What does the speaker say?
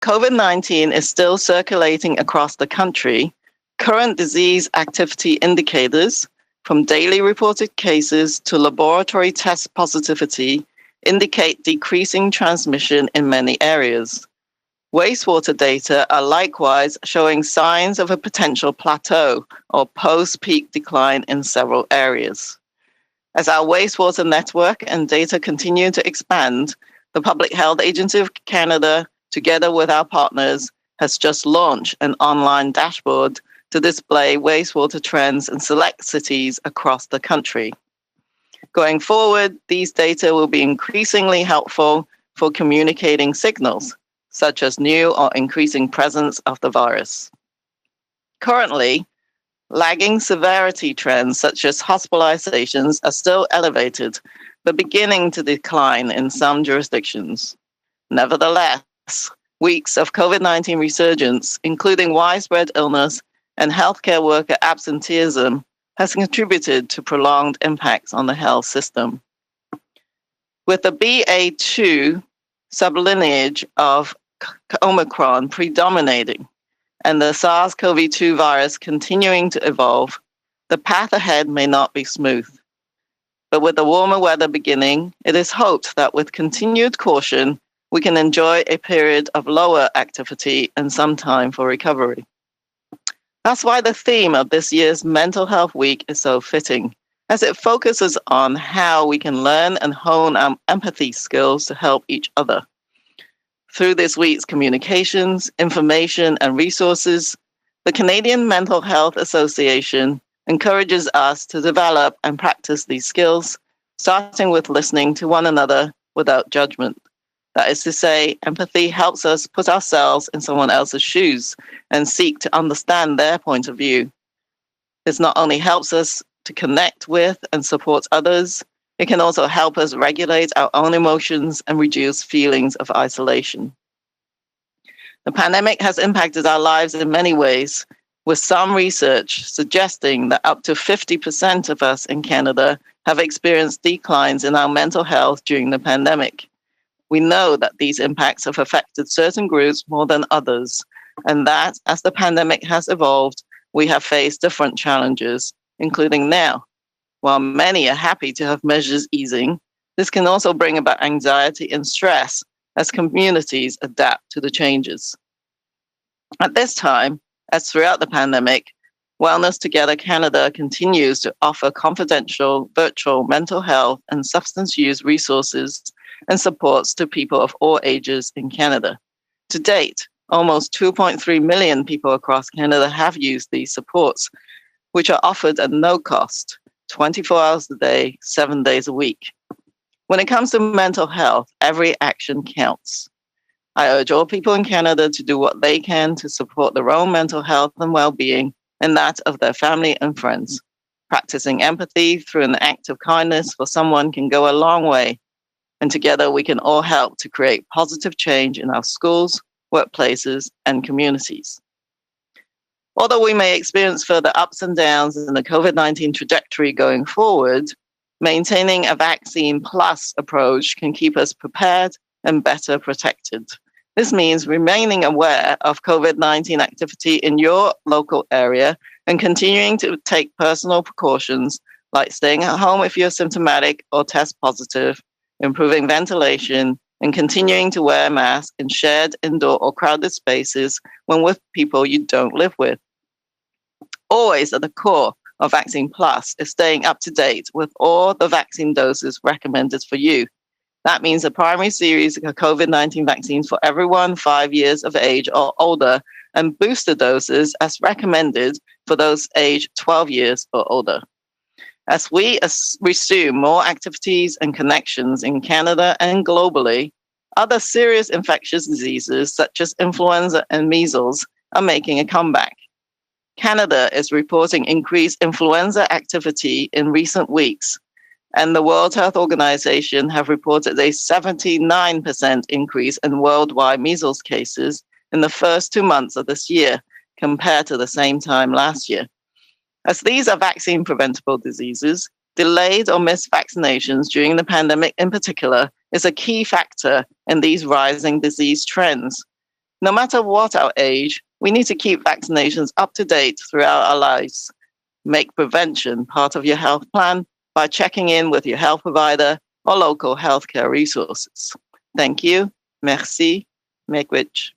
COVID-19 is still circulating across the country. Current disease activity indicators, from daily reported cases to laboratory test positivity, indicate decreasing transmission in many areas. Wastewater data are likewise showing signs of a potential plateau or post-peak decline in several areas. As our wastewater network and data continue to expand, the Public Health Agency of Canada, together with our partners, has just launched an online dashboard to display wastewater trends in select cities across the country. Going forward, these data will be increasingly helpful for communicating signals, such as new or increasing presence of the virus. Currently, lagging severity trends such as hospitalizations are still elevated, but beginning to decline in some jurisdictions. Nevertheless, weeks of COVID-19 resurgence, including widespread illness and healthcare worker absenteeism, has contributed to prolonged impacts on the health system. With the BA.2 sublineage of Omicron predominating and the SARS-CoV-2 virus continuing to evolve, the path ahead may not be smooth. But with the warmer weather beginning, it is hoped that with continued caution, we can enjoy a period of lower activity and some time for recovery. That's why the theme of this year's Mental Health Week is so fitting, as it focuses on how we can learn and hone our empathy skills to help each other. Through this week's communications, information, and resources, the Canadian Mental Health Association encourages us to develop and practice these skills, starting with listening to one another without judgment. That is to say, empathy helps us put ourselves in someone else's shoes and seek to understand their point of view. This not only helps us to connect with and support others, it can also help us regulate our own emotions and reduce feelings of isolation. The pandemic has impacted our lives in many ways, with some research suggesting that up to 50% of us in Canada have experienced declines in our mental health during the pandemic. We know that these impacts have affected certain groups more than others, and that as the pandemic has evolved, we have faced different challenges, including now. While many are happy to have measures easing, this can also bring about anxiety and stress as communities adapt to the changes. At this time, as throughout the pandemic, Wellness Together Canada continues to offer confidential, virtual mental health and substance use resources and supports to people of all ages in Canada. To date, almost 2.3 million people across Canada have used these supports, which are offered at no cost, 24 hours a day, 7 days a week. When it comes to mental health, every action counts. I urge all people in Canada to do what they can to support their own mental health and well-being and that of their family and friends. Practicing empathy through an act of kindness for someone can go a long way, and together we can all help to create positive change in our schools, workplaces, and communities. Although we may experience further ups and downs in the COVID-19 trajectory going forward, maintaining a vaccine plus approach can keep us prepared and better protected. This means remaining aware of COVID-19 activity in your local area and continuing to take personal precautions like staying at home if you're symptomatic or test positive, improving ventilation, and continuing to wear a mask in shared indoor or crowded spaces when with people you don't live with. Always at the core of Vaccine Plus is staying up to date with all the vaccine doses recommended for you. That means a primary series of COVID-19 vaccines for everyone 5 years of age or older, and booster doses as recommended for those aged 12 years or older. As we resume more activities and connections in Canada and globally, other serious infectious diseases such as influenza and measles are making a comeback. Canada is reporting increased influenza activity in recent weeks, and the World Health Organization have reported a 79% increase in worldwide measles cases in the first 2 months of this year compared to the same time last year. As these are vaccine-preventable diseases, delayed or missed vaccinations during the pandemic in particular is a key factor in these rising disease trends. No matter what our age, we need to keep vaccinations up to date throughout our lives. Make prevention part of your health plan by checking in with your health provider or local healthcare resources. Thank you. Merci. Make rich.